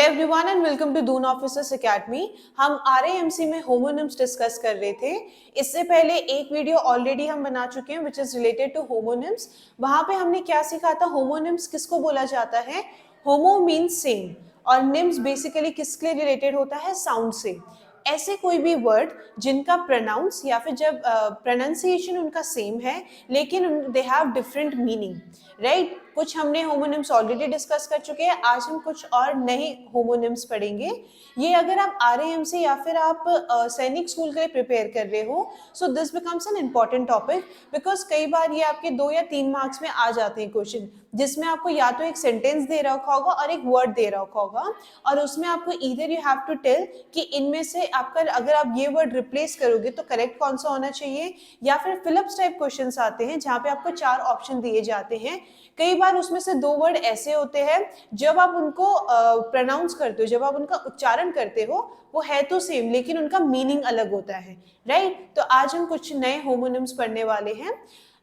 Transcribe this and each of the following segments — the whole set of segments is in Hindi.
Everyone and welcome to Doon officers academy. हम आरएएमसी में होमोनिम्स डिस्कस कर रहे थे। इससे पहले एक वीडियो ऑलरेडी हम बना चुके हैं which is related to homonyms. वहां पे हमने क्या सीखा था, होमोनिम्स किसको बोला जाता है। होमो मीन्स सेम और निम्स बेसिकली किसके रिलेटेड होता है, साउंड से। ऐसे कोई भी वर्ड जिनका प्रोनाउंस या फिर जब प्रोनाउंसिएशन उनका सेम है लेकिन they have different meaning, right. कुछ हमने होमोनिम्स ऑलरेडी डिस्कस कर चुके हैं, आज हम कुछ और नए होमोनिम्स पढ़ेंगे। ये अगर आप आरएएमसी या फिर आप सैनिक स्कूल के लिए प्रिपेयर कर रहे हो, so this becomes an important topic because कई बार ये आपके 2 या 3 मार्क्स में आ जाते हैं क्वेश्चन, जिसमें आपको या तो एक सेंटेंस दे रखा होगा और एक वर्ड दे रखा होगा और उसमें आपको either you have to tell कि इनमें से आपका अगर आप ये वर्ड रिप्लेस करोगे तो करेक्ट कौन सा होना चाहिए, या फिर फिलिप्स टाइप क्वेश्चंस आते हैं जहाँ पे आपको 4 ऑप्शन दिए जाते हैं। कई बार उसमें से 2 वर्ड ऐसे होते हैं जब आप उनको प्रोनाउंस करते हो, जब आप उनका उच्चारण करते हो वो है तो सेम लेकिन उनका मीनिंग अलग होता है, राइट। तो आज हम कुछ नए होमोनिम्स पढ़ने वाले हैं।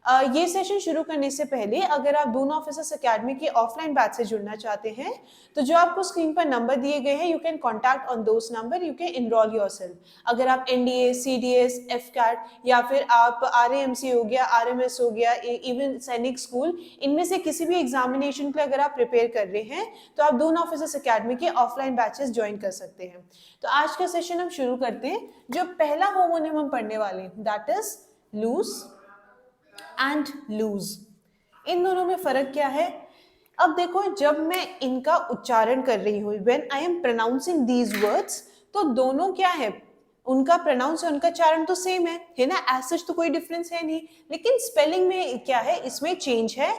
ये सेशन शुरू करने से पहले अगर आप दून ऑफिसर्स एकेडमी के ऑफलाइन बैच से जुड़ना चाहते हैं तो जो आपको स्क्रीन पर नंबर दिए गए हैं, you can contact on those number, you can enrol yourself. अगर आप एनडीए, सीडीएस, एफकैट या फिर आप आरएएमसी हो गया, आरएमएस हो गया, इवन सैनिक स्कूल, इनमें से किसी भी एग्जामिनेशन के लिए अगर आप प्रिपेयर कर रहे हैं तो आप दून ऑफिसर्स एकेडमी के ऑफलाइन बैचेस ज्वाइन कर सकते हैं। तो आज का सेशन हम शुरू करते हैं। जो पहला होमोनिम हम पढ़ने वाले हैं that is loose and lose. इन दोनों में फर्क क्या है? अब देखो, जब मैं इनका उच्चारण कर रही हूँ, when I am pronouncing these words, तो दोनों क्या है, उनका प्रोनाउंस और उनका उच्चारण तो सेम है ना, एज सच तो कोई डिफरेंस है नहीं, लेकिन स्पेलिंग में क्या है, इसमें चेंज है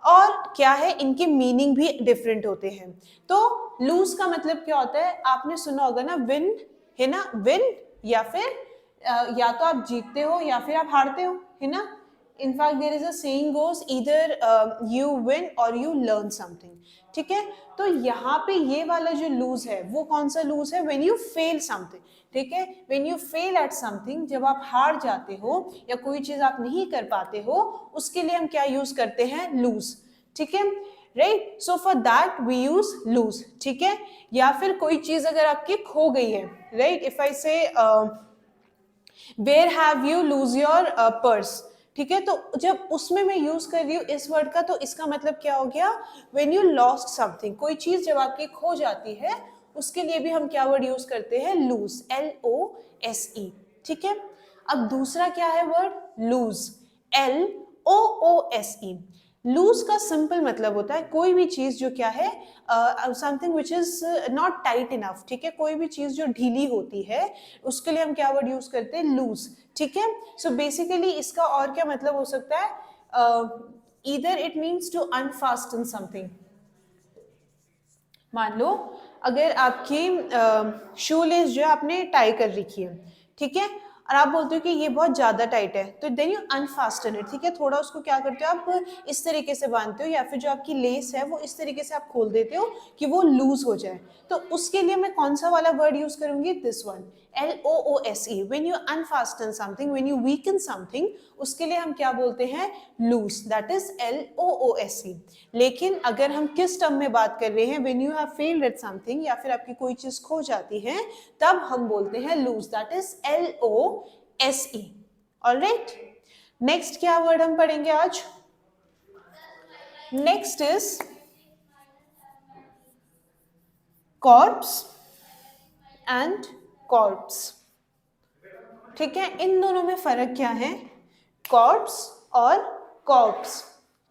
और क्या है, इनके मीनिंग भी डिफरेंट होते हैं। तो लूज का मतलब क्या होता है, आपने सुना होगा ना, विन, है ना, विन या फिर या तो आप जीतते हो या फिर आप हारते हो, है ना। In fact, there is a saying goes either you win or you learn something. ठीक है, तो यहाँ पे ये वाला जो lose है वो कौन सा lose है, when you fail something, ठीक है, when you fail at something, जब आप हार जाते हो या कोई चीज आप नहीं कर पाते हो, उसके लिए हम क्या यूज करते हैं, lose, ठीक है, right. So for that we use lose, ठीक है। या फिर कोई चीज अगर आपकी खो गई है, राइट, इफ आई से where have you lose your purse, ठीक है, तो जब उसमें मैं यूज कर रही हूँ इस वर्ड का, तो इसका मतलब क्या हो गया, when you lost something, कोई चीज जब आपकी खो जाती है उसके लिए भी हम क्या वर्ड यूज करते हैं, lose, LOSE, ठीक है। अब दूसरा क्या है वर्ड, lose, LOOSE। लूज का सिंपल मतलब होता है कोई भी चीज जो क्या है, something which is not tight enough, ठीक है, कोई भी चीज जो ढीली होती है उसके लिए हम क्या वर्ड यूज करते हैं, लूज, ठीक है। सो बेसिकली इसका और क्या मतलब हो सकता है, either it means to unfasten something. मान लो अगर आपकी शू लेस जो है आपने टाई कर रखी है, ठीक है, और आप बोलते हो कि ये बहुत ज्यादा टाइट है, तो देन यू अनफास्टन इट, ठीक है, थोड़ा उसको क्या करते हो आप इस तरीके से बांधते हो या फिर जो आपकी लेस है वो इस तरीके से आप खोल देते हो कि वो लूज हो जाए। तो उसके लिए मैं कौन सा वाला वर्ड यूज करूंगी, this one, LOOSE। When you unfasten something, when you weaken something, उसके लिए हम क्या बोलते हैं, लूज, दैट इज LOOSE। लेकिन अगर हम किस टर्म में बात कर रहे हैं, when you have failed at something या फिर आपकी कोई चीज खो जाती है, तब हम बोलते हैं lose, that is LOSE। Alright, next क्या वर्ड हम पढ़ेंगे आज, next is corps and corpse, ठीक है। इन दोनों में फर्क क्या है, कॉर्प्स और कॉर्प्स,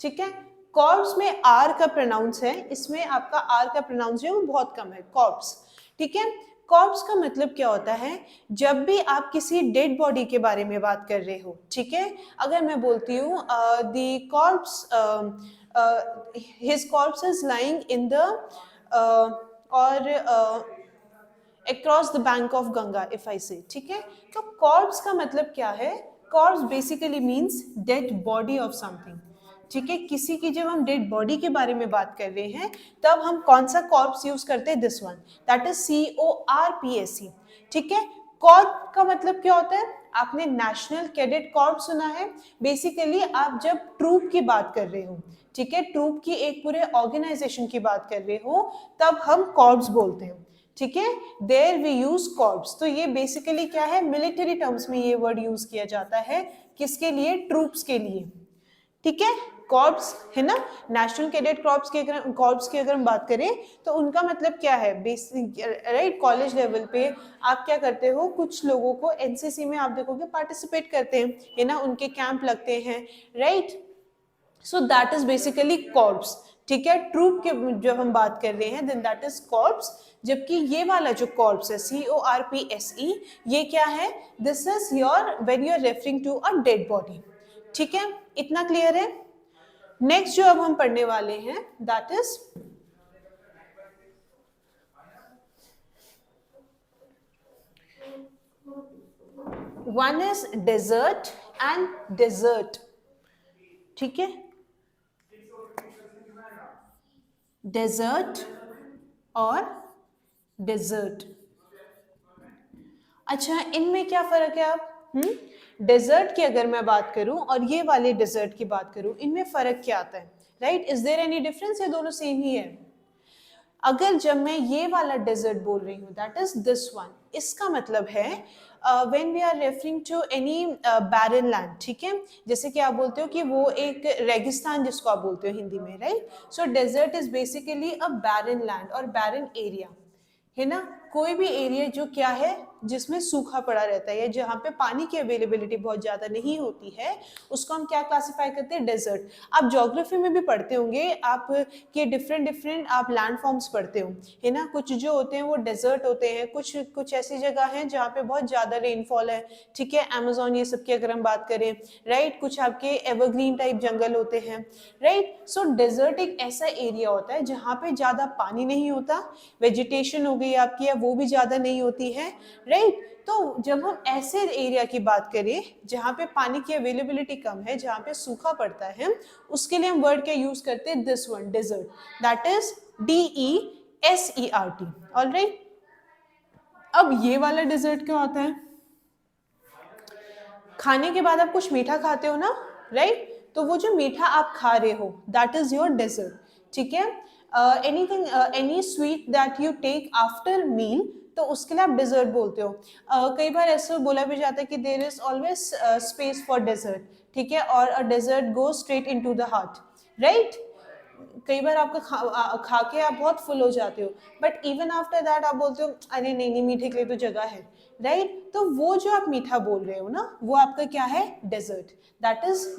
ठीक है। कॉर्प्स में आर का प्रोनाउंस है, इसमें आपका आर का प्रोनाउंस जो है वो बहुत कम है, कॉर्प्स, ठीक है। कॉर्प्स का मतलब क्या होता है, जब भी आप किसी डेड बॉडी के बारे में बात कर रहे हो, ठीक है, अगर मैं बोलती हूँ the corps, his corps is lying in the और across the bank of Ganga, if I say, ठीक है, तो corpse का मतलब क्या है, corpse basically means dead body of something, ठीक है। किसी की जब हम डेड बॉडी के बारे में बात कर रहे हैं तब हम कौन सा कॉर्प्स यूज करते हैं, this one, that is CORPSE, ठीक है। कॉर्प का मतलब क्या होता है? आपने नेशनल कैडेट कॉर्प सुना है? बेसिकली आप जब ट्रूप की बात कर रहे हो, ठीक है, ट्रूप की एक पूरे ऑर्गेनाइजेशन की बात कर रहे हो, तब हम कॉर्प्स बोलते हैं, ठीक है, देयर वी यूज कॉर्प्स। तो ये बेसिकली क्या है, मिलिट्री टर्म्स में ये वर्ड यूज किया जाता है, किसके लिए? ट्रूप्स के लिए, ठीक है। कॉर्प्स है ना, नेशनल कैडेट कॉर्प्स की अगर हम बात करें तो उनका मतलब क्या है? बेसिक राइट, कॉलेज लेवल पे आप क्या करते हो, कुछ लोगों को एनसीसी में आप देखोगे पार्टिसिपेट करते हैं, है ना, उनके कैंप लगते हैं, right. So that is basically corps, ठीक है। ट्रूप के जब हम बात कर रहे हैं देन दैट इज कॉर्प्स। जबकि ये वाला जो कॉर्प्स है, CORPSE, ये क्या है? This is your when you are referring to a dead body, ठीक है। इतना क्लियर है? नेक्स्ट जो अब हम पढ़ने वाले हैं that is one is desert and dessert, ठीक है, डेजर्ट और डेजर्ट। अच्छा, इनमें क्या फर्क है आप? डेजर्ट की अगर मैं बात करूं और ये वाले डेजर्ट की बात करूं, इनमें फर्क क्या आता है? Right, is there any difference? ये दोनों सेम ही है। अगर जब मैं ये वाला डेजर्ट बोल रही हूँ दैट इज दिस वन, इसका मतलब है when we are referring to any barren land, ठीक है, जैसे कि आप बोलते हो कि वो एक रेगिस्तान जिसको आप बोलते हो हिंदी में, right. So desert is basically a barren land और बैरन एरिया, है ना, कोई भी एरिया जो क्या है, जिसमें सूखा पड़ा रहता है या जहाँ पे पानी की अवेलेबिलिटी बहुत ज़्यादा नहीं होती है, उसको हम क्या क्लासिफाई करते हैं? डेजर्ट। आप ज्योग्राफी में भी पढ़ते होंगे, आप के डिफरेंट आप लैंड फॉर्म्स पढ़ते हो, है ना, कुछ जो होते हैं वो डेजर्ट होते हैं, कुछ कुछ ऐसी जगह हैं जहाँ पे बहुत ज़्यादा रेनफॉल है, ठीक है, अमेजोन ये सब की अगर हम बात करें, राइट, कुछ आपके एवरग्रीन टाइप जंगल होते हैं, राइट। सो डेजर्ट एक ऐसा एरिया होता है जहाँ पे ज़्यादा पानी नहीं होता, वेजिटेशन हो गई आपकी या वो भी ज़्यादा नहीं होती है, राइट। तो जब हम ऐसे एरिया की बात करें जहाँ पे पानी की अवेलेबिलिटी कम है, जहाँ पे सूखा पड़ता है, उसके लिए हम वर्ड क्या यूज करते हैं? This one, desert, that is DESERT, alright. अब ये वाला डेजर्ट क्या होता है? खाने के बाद आप कुछ मीठा खाते हो ना, राइट, तो वो जो मीठा आप खा रहे हो दैट इज योर डेजर्ट, ठीक है। Anything, any sweet that you take after meal, तो उसके लिए आप डेजर्ट बोलते हो। कई बार ऐसे बोला भी जाता है कि there is always space for dessert, ठीक है, और a dessert go straight into the heart, right. कई बार आपका खा के आप बहुत फुल हो जाते हो, बट इवन आफ्टर दैट आप बोलते हो अरे नहीं नहीं, मीठे के लिए तो जगह है, राइट। तो वो जो आप मीठा बोल रहे हो ना, वो आपका क्या है? Dessert, that is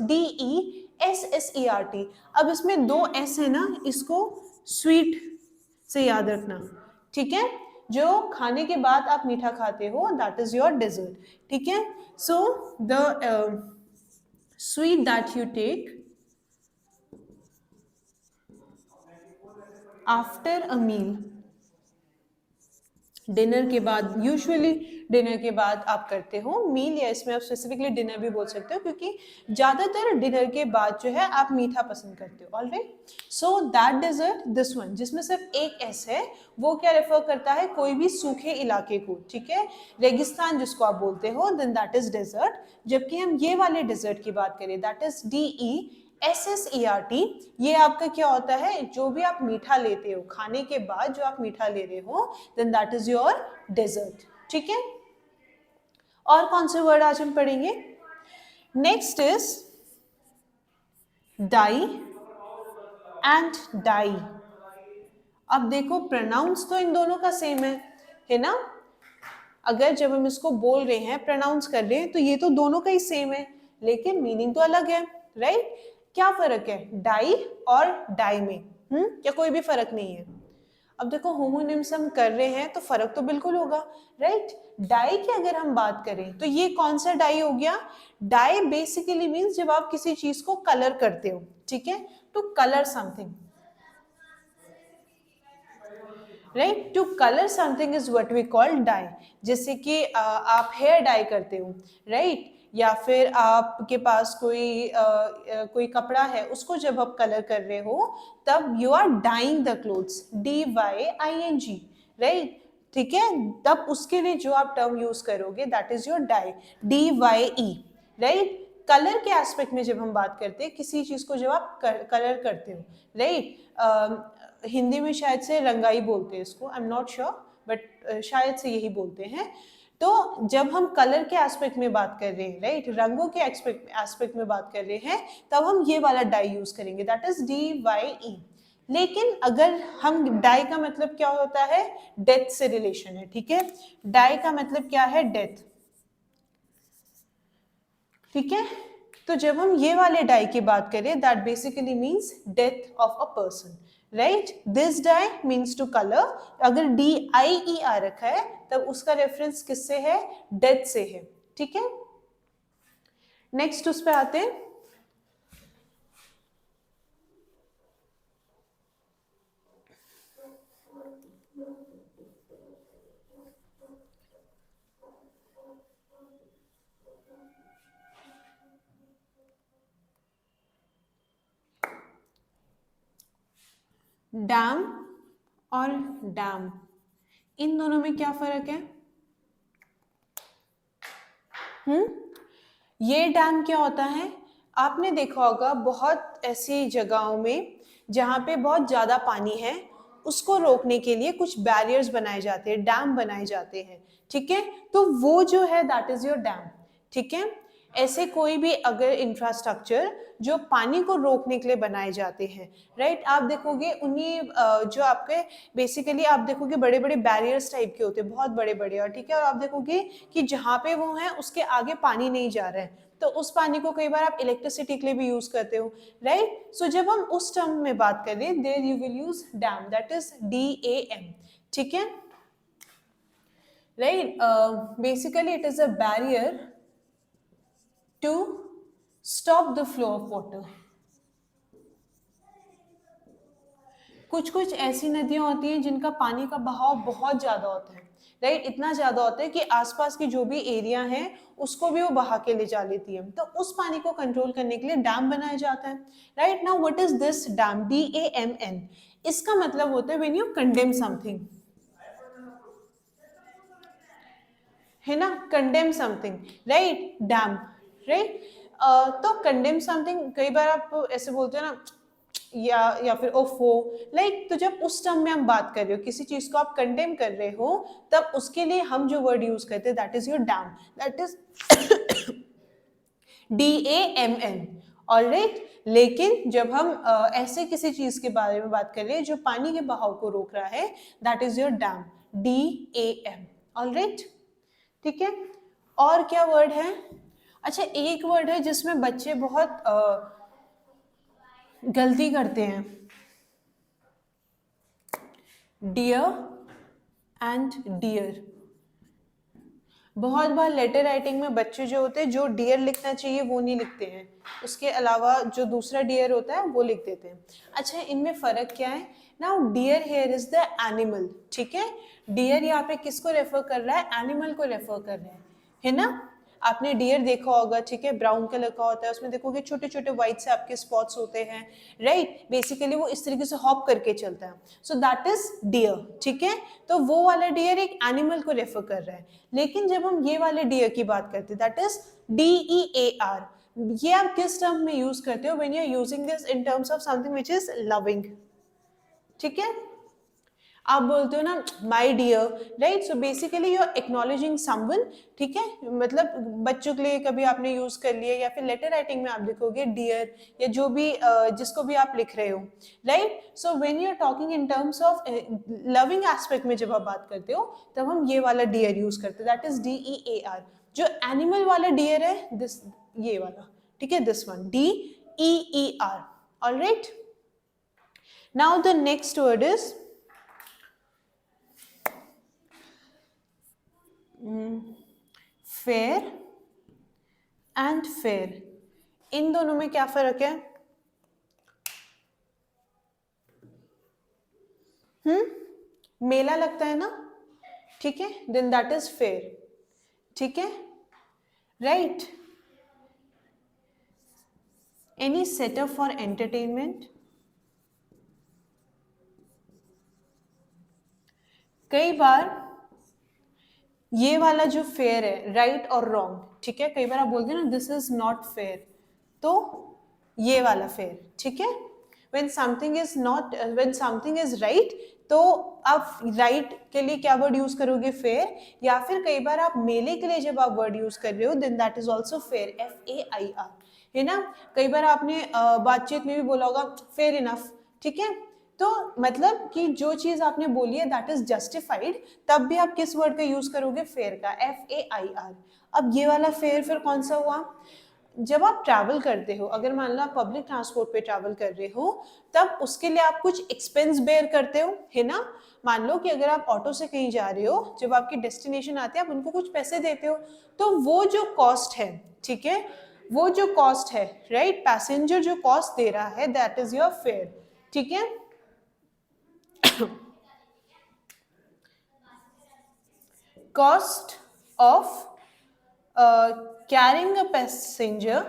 DESSERT। अब इसमें दो एस है ना, इसको स्वीट से याद रखना, ठीक है, जो खाने के बाद आप मीठा खाते हो दैट इज योर डेजर्ट, ठीक है। So the sweet that you take after a meal, dinner के बाद, यूजुअली डिनर के बाद आप करते हो मील, या इसमें आप स्पेसिफिकली डिनर भी बोल सकते हो क्योंकि ज़्यादातर डिनर के बाद जो है आप मीठा पसंद करते हो, alright. So that dessert, this one, जिसमें सिर्फ एक एस है, वो क्या रेफर करता है? कोई भी सूखे इलाके को, ठीक है, रेगिस्तान जिसको आप बोलते हो, देन दैट इज डेजर्ट। जबकि हम ये वाले डेजर्ट की बात करें दैट इज DESSERT, ये आपका क्या होता है? जो भी आप मीठा लेते हो खाने के बाद, जो आप मीठा ले रहे हो, then that is your dessert, ठीक है। और कौन से वर्ड आज हम पढ़ेंगे? Next is die and dye. अब देखो प्रोनाउंस तो इन दोनों का सेम है ना, अगर जब हम इसको बोल रहे हैं, प्रोनाउंस कर रहे हैं, तो ये तो दोनों का ही सेम है, लेकिन मीनिंग तो अलग है, राइट। क्या फर्क है डाई और डाई में? क्या कोई भी फर्क नहीं है? अब देखो होमोनिम्स हम कर रहे हैं तो फर्क तो बिल्कुल होगा, राइट। डाई की अगर हम बात करें तो ये कौन सा डाई हो गया? डाई बेसिकली मीन्स जब आप किसी चीज को कलर करते हो, ठीक है, to colour something, right, to colour something is what we call dye. जैसे कि आप हेयर डाई करते हो, राइट, या फिर आपके पास कोई कपड़ा है, उसको जब आप कलर कर रहे हो तब you are dyeing the clothes, DYING, right. ठीक है, तब उसके लिए जो आप टर्म यूज करोगे that is your dye, DYE, right. Colour के एस्पेक्ट में जब हम बात करते हैं किसी चीज को, जब आप कलर करते हो, राइट, हिंदी में शायद से रंगाई बोलते हैं इसको, I am not sure, but शायद से यही बोलते हैं। तो जब हम कलर के एस्पेक्ट में बात कर रहे हैं, राइट, रंगों के एस्पेक्ट में बात कर रहे हैं, तब हम ये वाला डाई यूज करेंगे, दैट इज DYE। लेकिन अगर हम डाई का मतलब क्या होता है, डेथ से रिलेशन है, ठीक है, डाई का मतलब क्या है, डेथ, ठीक है। तो जब हम ये वाले डाई की बात करें, that basically means death of a person, right. This dye means to colour, अगर DIE आ रखा है तब उसका रेफरेंस किससे है, डेथ से है, ठीक है। नेक्स्ट उस पे आते हैं, डैम और डैम, इन दोनों में क्या फर्क है? ये डैम क्या होता है, आपने देखा होगा बहुत ऐसी जगहों में जहाँ पे बहुत ज़्यादा पानी है, उसको रोकने के लिए कुछ बैरियर्स बनाए जाते हैं, डैम बनाए जाते हैं, ठीक है। तो वो जो है दैट इज योर डैम, ठीक है। ऐसे कोई भी अगर इंफ्रास्ट्रक्चर जो पानी को रोकने के लिए बनाए जाते हैं, राइट, आप देखोगे उन्हीं जो आपके बेसिकली आप देखोगे बड़े बड़े बैरियर्स टाइप के होते हैं, बहुत बड़े बड़े, और ठीक है, और आप देखोगे कि जहाँ पे वो हैं उसके आगे पानी नहीं जा रहा है, तो उस पानी को कई बार आप इलेक्ट्रिसिटी के लिए भी यूज करते हो, राइट। सो जब हम उस टर्म में बात करें, there you will use dam, that is DAM, ठीक है, right. Basically it is a barrier to stop the flow of water. कुछ कुछ ऐसी नदियां होती हैं जिनका पानी का बहाव बहुत ज्यादा होता है, राइट, इतना ज्यादा होता है कि आसपास की जो भी एरिया है उसको भी वो बहा के ले जा लेती है, तो उस पानी को कंट्रोल करने के लिए डैम बनाया जाता है, right. Now what is this dam, DAMN, इसका मतलब होता है व्हेन यू कंडेम समथिंग, है ना, condemn something, right, dam, right. तो कंडेम समथिंग, कई बार आप ऐसे बोलते हो ना, या फिर ओफो, लाइक, तो जब उस टर्म में हम बात कर रहे हो, किसी चीज को आप कंडेम कर रहे हो, तब उसके लिए हम जो वर्ड यूज करते हैं that is your dam, that is DAMN, alright. लेकिन जब हम ऐसे किसी चीज के बारे में बात कर रहे हैं जो पानी के बहाव को रोक रहा है, that is your dam, DAM, alright, ठीक है। और क्या वर्ड है, अच्छा एक वर्ड है जिसमें बच्चे बहुत गलती करते हैं, डियर एंड डियर। बहुत बार लेटर राइटिंग में बच्चे जो होते हैं, जो डियर लिखना चाहिए वो नहीं लिखते हैं, उसके अलावा जो दूसरा डियर होता है वो लिख देते हैं। अच्छा इनमें फर्क क्या है, now deer here is the animal, ठीक है, डियर यहाँ पे किसको रेफर कर रहा है, एनिमल को रेफर कर रहा है ना। आपने डियर देखा होगा, ठीक है, ब्राउन कलर का होता है, उसमें देखोगे छोटे छोटे व्हाइट से आपके स्पॉट्स होते हैं, राइट, बेसिकली वो इस तरीके से हॉप करके चलता है, सो दैट इज डियर, ठीक है। तो वो वाला डियर एक एनिमल को रेफर कर रहा है। लेकिन जब हम ये वाले डियर की बात करते हैं दैट इज DEAR, ये आप किस टर्म में यूज करते हो, when you are using this in terms of something which is loving, ठीक है। आप बोलते हो ना my dear, right, so basically you are acknowledging someone, ठीक है, मतलब बच्चों के लिए कभी आपने यूज कर लिया, या फिर लेटर राइटिंग में आप लिखोगे डियर, या जो भी जिसको भी आप लिख रहे हो, right. So when you are talking in terms of loving aspect में जब आप बात करते हो, तब हम ये वाला डियर यूज करते हैं, दैट इज DEAR। जो एनिमल वाला डियर है दिस, ये वाला, ठीक है, this one DEER, alright. Now the next word is fair and fare. इन दोनों में क्या फर्क है, मेला लगता है ना, ठीक है, देन दैट इज फेयर, ठीक है, right. Any setup for entertainment, कई बार ये वाला जो फेयर है, राइट और रॉन्ग, ठीक है, कई बार आप बोलते हैं ना दिस इज नॉट फेयर, तो ये वाला फेयर, ठीक है। When something is not, when something is right, तो आप राइट के लिए क्या वर्ड यूज करोगे, फेयर, या फिर कई बार आप मेले के लिए जब आप वर्ड यूज कर रहे हो then that is also fair, FAIR, है ना। कई बार आपने बातचीत में भी बोला होगा फेयर इनफ, ठीक है, तो मतलब कि जो चीज आपने बोली है दैट इज जस्टिफाइड, तब भी आप किस वर्ड का यूज करोगे, फेयर का, FAIR। अब ये वाला फेयर फिर कौन सा हुआ, जब आप ट्रैवल करते हो, अगर मान लो आप पब्लिक ट्रांसपोर्ट पे ट्रैवल कर रहे हो, तब उसके लिए आप कुछ एक्सपेंस बेयर करते हो, है ना। मान लो कि अगर आप ऑटो से कहीं जा रहे हो, जब आपकी डेस्टिनेशन आती है आप उनको कुछ पैसे देते हो, तो वो जो कॉस्ट है, ठीक है, वो जो कॉस्ट है, राइट, पैसेंजर जो कॉस्ट दे रहा है दैट इज योर फेयर, ठीक है। cost of carrying a passenger,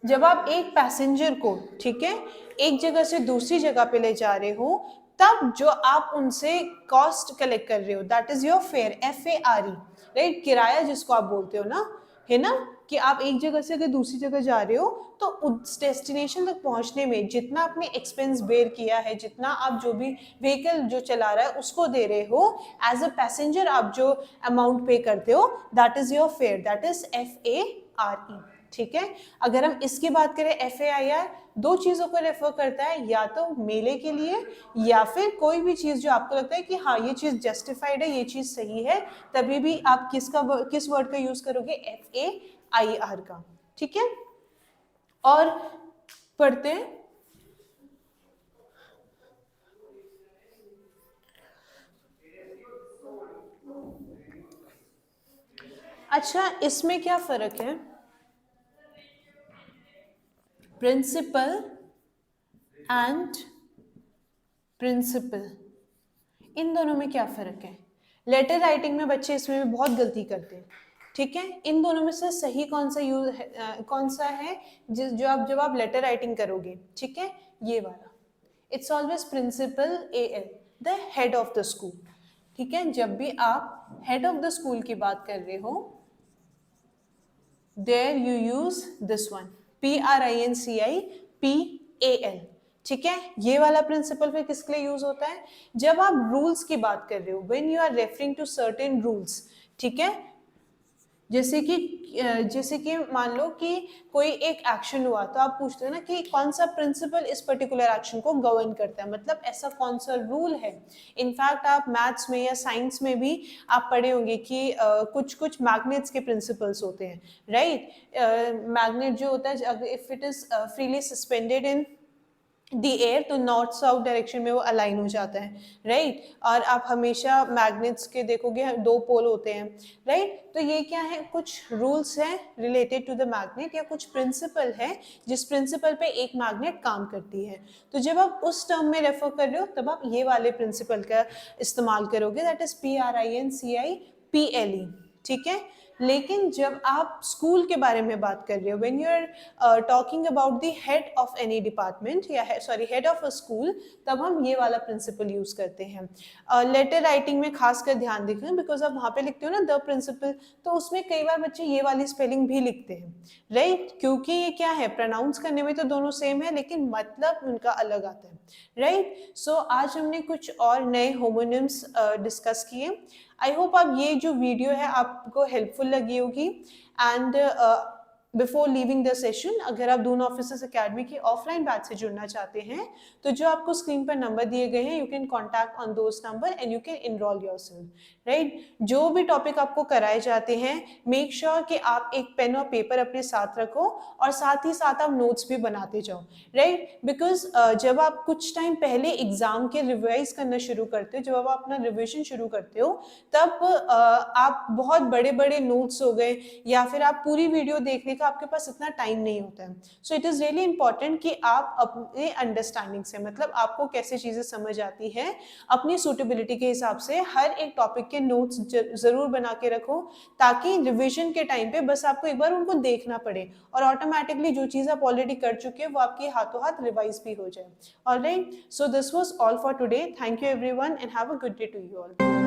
जब आप एक पैसेंजर को, ठीक है, एक जगह से दूसरी जगह पे ले जा रहे हो, तब जो आप उनसे कॉस्ट कलेक्ट कर रहे हो that is your fair, FARE, right, किराया जिसको आप बोलते हो ना, है ना, कि आप एक जगह से अगर दूसरी जगह जा रहे हो तो उस डेस्टिनेशन तक पहुंचने में जितना आपने एक्सपेंस बेयर किया है, जितना आप जो भी व्हीकल जो चला रहा है उसको दे रहे हो, एज अ पैसेंजर आप जो अमाउंट पे करते हो that is your fair, that is FARE, ठीक है। अगर हम इसकी बात करें, FAIR दो चीजों को रेफर करता है, या तो मेले के लिए या फिर कोई भी चीज जो आपको लगता है कि हाँ ये चीज जस्टिफाइड है, ये चीज सही है, तभी भी आप किस वर्ड का यूज करोगे, FAIR का, ठीक है। और पढ़ते हैं, अच्छा इसमें क्या फर्क है, प्रिंसिपल एंड प्रिंसिपल, इन दोनों में क्या फर्क है। लेटर राइटिंग में बच्चे इसमें भी बहुत गलती करते हैं, ठीक है। इन दोनों में से सही कौन सा यूज है, कौन सा है जो आप जब आप लेटर राइटिंग करोगे, ठीक है, ये वाला, it's always principal AL, the head of the school, ठीक है। जब भी आप हेड ऑफ द स्कूल की बात कर रहे हो there you use this one, PRINCIPAL, ठीक है। ये वाला प्रिंसिपल फिर किसके लिए यूज होता है, जब आप रूल्स की बात कर रहे हो, when you are referring to certain rules, ठीक है। जैसे कि मान लो कि कोई एक एक्शन हुआ, तो आप पूछते हो ना कि कौन सा प्रिंसिपल इस पर्टिकुलर एक्शन को गवर्न करता है, मतलब ऐसा कौन सा रूल है। इनफैक्ट आप मैथ्स में या साइंस में भी आप पढ़े होंगे कि कुछ कुछ मैग्नेट्स के प्रिंसिपल्स होते हैं, राइट। मैग्नेट जो होता है, if it is freely suspended in the air, तो नॉर्थ साउथ डायरेक्शन में वो अलाइन हो जाता है, राइट। और आप हमेशा मैग्नेट्स के देखोगे दो पोल होते हैं, राइट। तो ये क्या है, कुछ रूल्स हैं रिलेटेड टू द मैग्नेट, या कुछ प्रिंसिपल है जिस प्रिंसिपल पे एक मैग्नेट काम करती है। तो जब आप उस टर्म में रेफर कर रहे हो तब आप ये वाले प्रिंसिपल का इस्तेमाल करोगे, दैट इज PRINCIPLE, ठीक है। लेकिन जब आप स्कूल के बारे में बात कर रहे हो, when you are talking about the head of any department, या sorry head of a school, तब हम ये वाला प्रिंसिपल यूज करते हैं। लेटर राइटिंग में खासकर ध्यान देखें, बिकॉज आप वहाँ पे लिखते हो ना द प्रिंसिपल, तो उसमें कई बार बच्चे ये वाली स्पेलिंग भी लिखते हैं, राइट, क्योंकि ये क्या है, प्रोनाउंस करने में तो दोनों सेम है लेकिन मतलब उनका अलग आता है, राइट। सो आज हमने कुछ और नए होमोनिम्स डिस्कस किए। आई होप आप ये जो वीडियो है आपको हेल्पफुल लगी होगी। And before leaving the session, अगर आप दून ऑफिसर्स अकेडमी की ऑफलाइन बैच से जुड़ना चाहते हैं तो जो आपको स्क्रीन पर नंबर दिए गए हैं, you can contact on those number and you can enrol yourself, right. जो भी टॉपिक आपको कराए जाते हैं, मेक श्योर कि आप एक पेन और पेपर अपने साथ रखो और साथ ही साथ आप नोट्स भी बनाते जाओ, राइट। बिकॉज जब आप कुछ टाइम पहले एग्जाम के रिवाइज करना शुरू करते हो, जब आप अपना रिविजन शुरू करते हो, तब आप बहुत बड़े बड़े नोट्स हो गए या फिर आप पूरी वीडियो देखने का का आपके पास इतना टाइम नहीं होता है। So it is really important कि आप अपने अंडरस्टैंडिंग से, मतलब आपको कैसे चीज़ें समझ आती है, अपनी सूटेबिलिटी के हिसाब से हर एक टॉपिक के नोट्स ज़रूर बना के रखो, ताकि रिविजन के टाइम पे बस आपको एक बार उनको देखना पड़े और ऑटोमेटिकली जो चीज़ आप ऑलरेडी कर चुके हैं वो आपके हाथों हाथ रिवाइज भी हो जाए। Alright, so this was all for today. Thank you everyone and have a good day to you all.